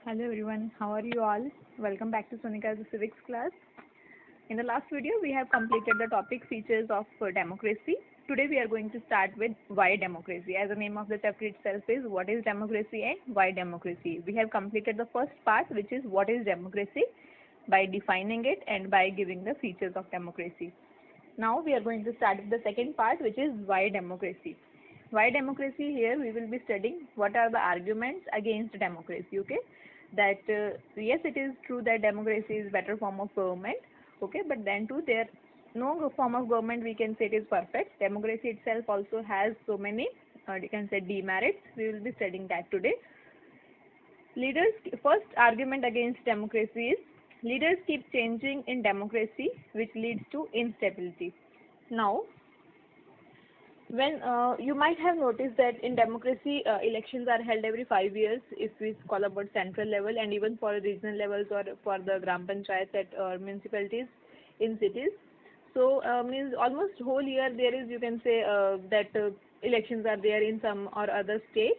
Hello everyone, how are you all? Welcome back to Sonika's civics class. In the last video, we have completed the topic features of democracy. Today we are going to start with why democracy. As the name of the chapter itself is what is democracy and why democracy. We have completed the first part, which is what is democracy, by defining it and by giving the features of democracy. Now we are going to start with the second part, which is why democracy. Why democracy? Here we will be studying what are the arguments against democracy. Okay, that yes, it is true that democracy is better form of government. Okay, but then too there no form of government we can say it is perfect. Democracy itself also has so many you can say demerits. We will be studying that today. Leaders first argument against democracy is leaders keep changing in democracy, which leads to instability. Now when you might have noticed that in democracy elections are held every 5 years if we call about central level, and even for regional levels or for the gram panchayats at municipalities in cities. So means almost whole year there is, you can say that elections are there in some or other state.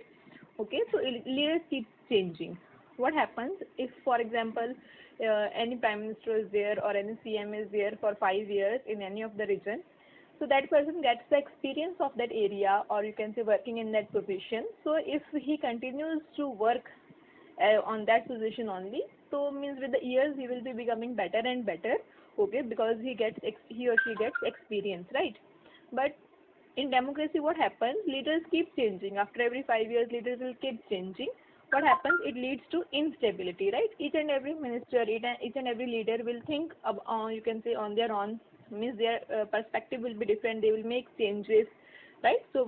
Okay, so leaders keep changing. What happens if, for example, any prime minister is there or any CM is there for 5 years in any of the region? So that person gets the experience of that area, or you can say working in that position. So if he continues to work on that position only, so means with the years he will be becoming better and better. Okay, because he or she gets experience, right? But in democracy, what happens? Leaders keep changing. After every 5 years, leaders will keep changing. What happens? It leads to instability, right? Each and every minister, each and every leader will think, you can say, on their own. Means their perspective will be different. They will make changes, right? So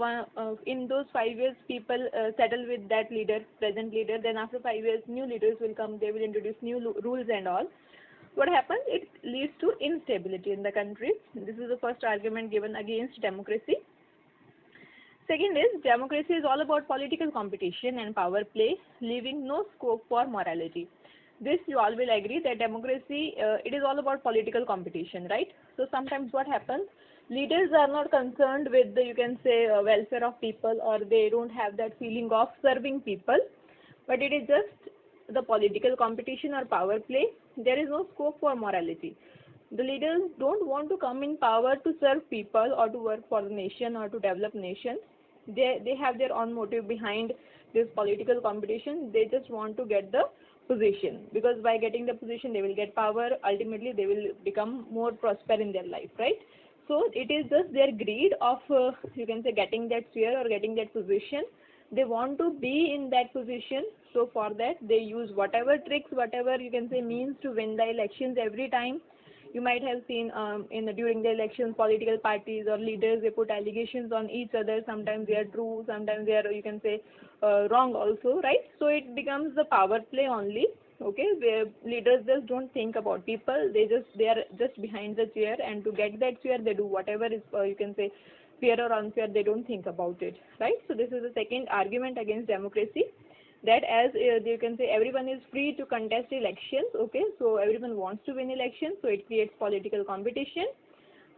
in those 5 years, people settle with that leader, present leader. Then after 5 years, new leaders will come. They will introduce new rules and all. What happens? It leads to instability in the country. This is the first argument given against democracy. Second is democracy is all about political competition and power play, leaving no scope for morality. This you all will agree that democracy it is all about political competition, right? So sometimes what happens? Leaders are not concerned with the, you can say, welfare of people, or they don't have that feeling of serving people, but it is just the political competition or power play. There is no scope for morality. The leaders don't want to come in power to serve people or to work for the nation or to develop nations. They have their own motive behind this political competition. They just want to get the position, because by getting the position they will get power. Ultimately they will become more prosper in their life, right? So it is just their greed of you can say getting that sphere or getting that position. They want to be in that position, so for that they use whatever tricks, whatever you can say means to win the elections every time. You might have seen during the elections, political parties or leaders, they put allegations on each other. Sometimes they are true, sometimes they are, you can say, wrong also, right? So it becomes the power play only. Okay, where leaders just don't think about people. They are just behind the chair, and to get that chair, they do whatever is you can say fair or unfair. They don't think about it, right? So this is the second argument against democracy, that as you can say everyone is free to contest elections. Okay, so everyone wants to win elections, so it creates political competition.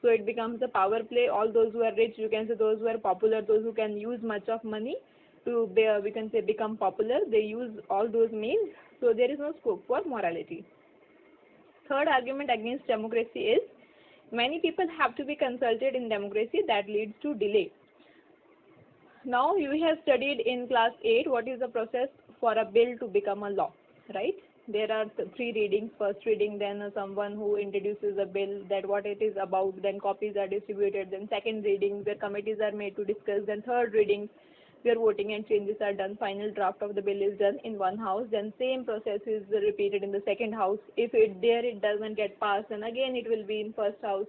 So it becomes a power play. All those who are rich, you can say those who are popular, those who can use much of money to be, we can say become popular, they use all those means. So there is no scope for morality. Third argument against democracy is many people have to be consulted in democracy, that leads to delay. Now you have studied in class 8 what is the process for a bill to become a law, right? There are three readings. First reading, then someone who introduces a bill, that what it is about, then copies are distributed, then second reading where committees are made to discuss, then third reading where voting and changes are done, final draft of the bill is done in one house, then same process is repeated in the second house. If it doesn't get passed, then again it will be in first house.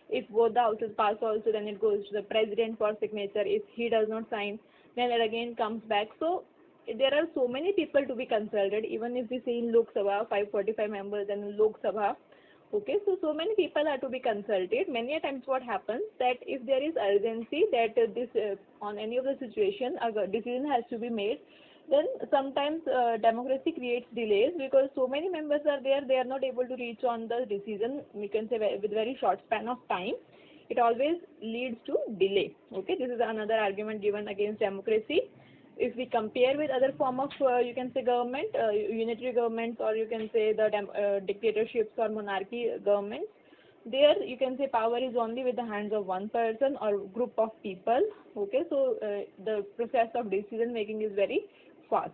If both the houses pass also, then it goes to the president for signature. If he does not sign, then it again comes back. So there are so many people to be consulted. Even if we say in Lok Sabha, 545 members, and in Lok Sabha, okay, so many people are to be consulted. Many a times what happens that if there is urgency that this on any of the situation a decision has to be made, then sometimes democracy creates delays, because so many members are there, they are not able to reach on the decision, we can say, with very short span of time. It always leads to delay. Okay, this is another argument given against democracy. if we compare with other form of you can say government, unitary governments, or you can say the dictatorships or monarchy governments, there you can say power is only with the hands of one person or group of people. Okay, so the process of decision making is very fast.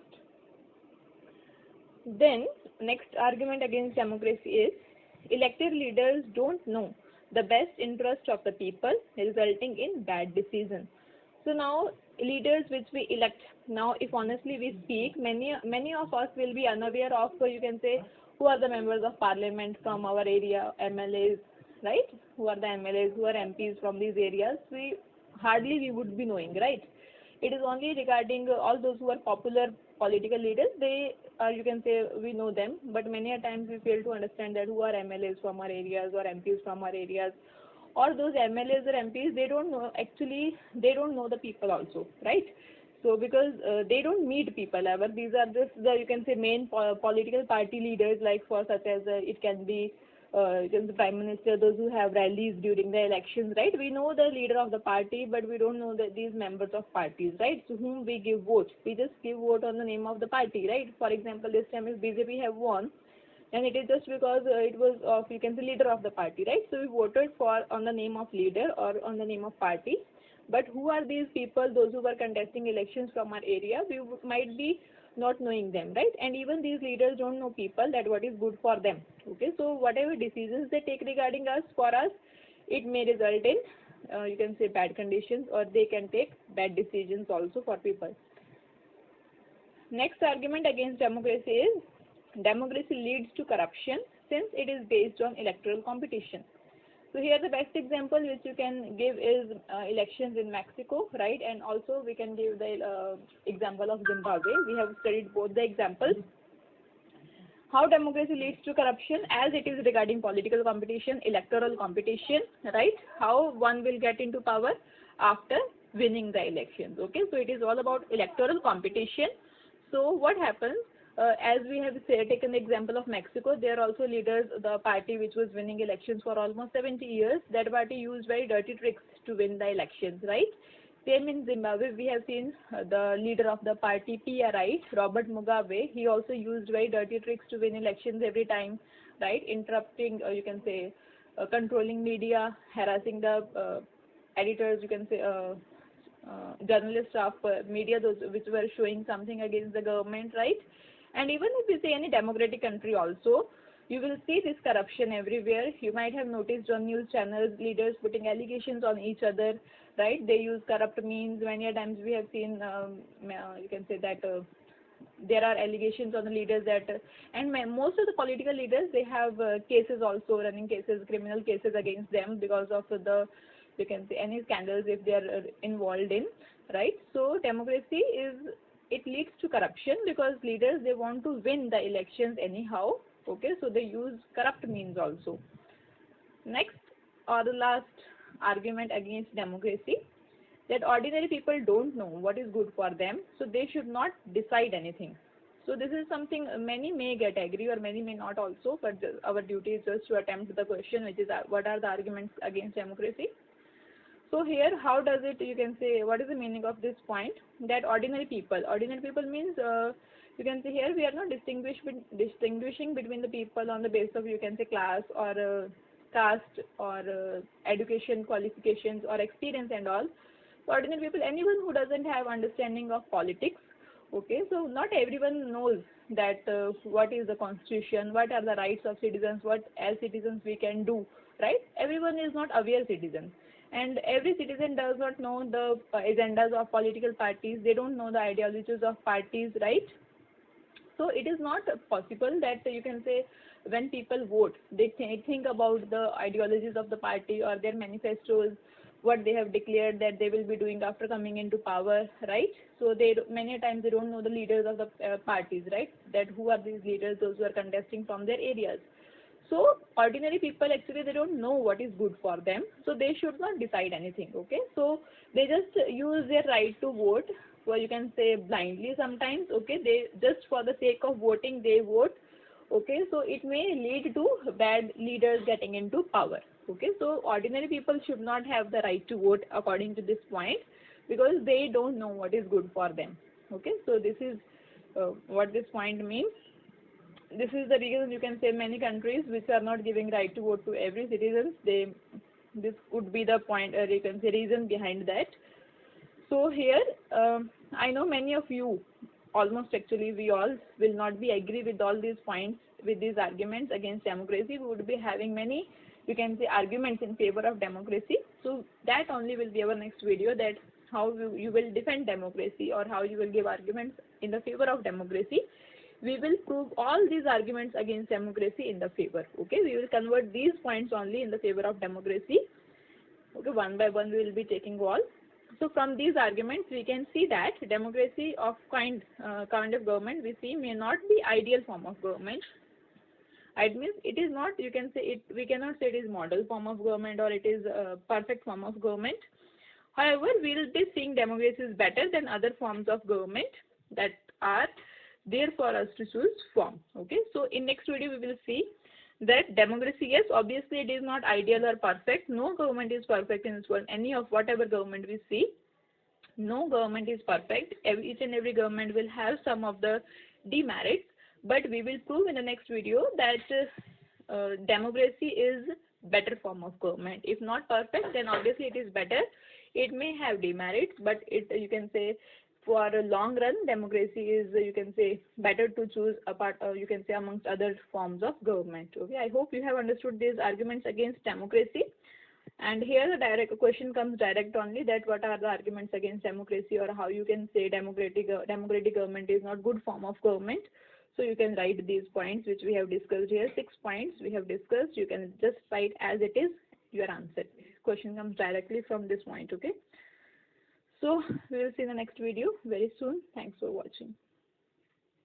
Then next argument against democracy is elected leaders don't know the best interest of the people, resulting in bad decisions. So now leaders which we elect, now if honestly we speak, many of us will be unaware of you can say who are the members of parliament from our area, MLAs, right? Who are the MLAs, who are MPs from these areas? We would be knowing, right? It is only regarding all those who are popular political leaders. They are, you can say, we know them, but many a times we fail to understand that who are MLAs from our areas or MPs from our areas, or those MLAs or MPs, they don't know, actually they don't know the people also, right? So because they don't meet people ever. These are just the, you can say, main political party leaders, like for such as it can be you can say prime minister, those who have rallies during the elections, right? We know the leader of the party, but we don't know these members of parties, right? So whom we give vote, we just give vote on the name of the party, right? For example, this time if BJP have won, and it is just because it was of, you can say, leader of the party, right? So we voted for on the name of leader or on the name of party. But who are these people, those who were contesting elections from our area? We might be not knowing them, right? And even these leaders don't know people, that what is good for them. Okay, so whatever decisions they take regarding us, for us, it may result in you can say bad conditions, or they can take bad decisions also for people. Next argument against democracy is democracy leads to corruption since it is based on electoral competition. So here the best example which you can give is elections in Mexico, right? And also we can give the example of Zimbabwe. We have studied both the examples. How democracy leads to corruption, as it is regarding political competition, electoral competition, right? How one will get into power after winning the elections. Okay, so it is all about electoral competition. So what happens? As we have taken the example of Mexico, there are also leaders, the party which was winning elections for almost 70 years, that party used very dirty tricks to win the elections, right? Same in Zimbabwe, we have seen the leader of the party PRI, Robert Mugabe, he also used very dirty tricks to win elections every time, right? Interrupting, you can say, controlling media, harassing the editors, you can say, journalists of media, those which were showing something against the government, right? And even if you say any democratic country also, you will see this corruption everywhere. You might have noticed on news channels, leaders putting allegations on each other, right? They use corrupt means. Many a times we have seen, you can say that there are allegations on the leaders that, and most of the political leaders, they have cases also, running cases, criminal cases against them because of the, you can say, any scandals if they are involved in, right? So democracy is, it leads to corruption because leaders, they want to win the elections anyhow. Okay, so they use corrupt means also. Next, or the last argument against democracy, that ordinary people don't know what is good for them, so they should not decide anything. So this is something many may get agree or many may not also, but our duty is just to attempt the question, which is what are the arguments against democracy. So here, how does it, you can say, what is the meaning of this point, that ordinary people means, you can say here we are not distinguishing between the people on the basis of, you can say, class or caste or education qualifications or experience and all. So ordinary people, anyone who doesn't have understanding of politics. Okay, so not everyone knows that what is the constitution, what are the rights of citizens, what as citizens we can do, right? Everyone is not aware citizen. And every citizen does not know the agendas of political parties. They don't know the ideologies of parties, right? So it is not possible that you can say when people vote, they think about the ideologies of the party or their manifestos, what they have declared that they will be doing after coming into power, right? So they many times they don't know the leaders of the parties, right? That who are these leaders, those who are contesting from their areas. So ordinary people, actually they don't know what is good for them, so they should not decide anything. Okay, so they just use their right to vote, or you can say blindly sometimes. Okay, they just for the sake of voting they vote. Okay, so it may lead to bad leaders getting into power. Okay, so ordinary people should not have the right to vote according to this point, because they don't know what is good for them. Okay, so this is what this point means. This is the reason you can say many countries which are not giving right to vote to every citizen. This could be the point, or you can say reason behind that. So here, I know many of you, almost actually we all will not be agree with all these points, with these arguments against democracy. We would be having many, you can say, arguments in favor of democracy. So that only will be our next video, that how you will defend democracy, or how you will give arguments in the favor of democracy. We will prove all these arguments against democracy in the favor. Okay, we will convert these points only in the favor of democracy. Okay, one by one we will be taking all. So from these arguments we can see that democracy of kind of government we see may not be ideal form of government. It means it is not, you can say it, we cannot say it is model form of government, or it is a perfect form of government. However, we will be seeing democracy is better than other forms of government that are there for us to choose from. Okay, so in next video we will see that democracy, yes, obviously it is not ideal or perfect. No government is perfect in this world. Any of whatever government we see, no government is perfect. Each and every government will have some of the demerits, but we will prove in the next video that democracy is better form of government. If not perfect, then obviously it is better. It may have demerits, but it, you can say, for a long run, democracy is, you can say, better to choose apart, you can say, amongst other forms of government. Okay, I hope you have understood these arguments against democracy. And here the direct question comes direct only, that what are the arguments against democracy, or how you can say democratic government is not good form of government. So you can write these points which we have discussed here. 6 points we have discussed. You can just write as it is your answer. Question comes directly from this point. Okay. So we will see in the next video very soon. Thanks for watching.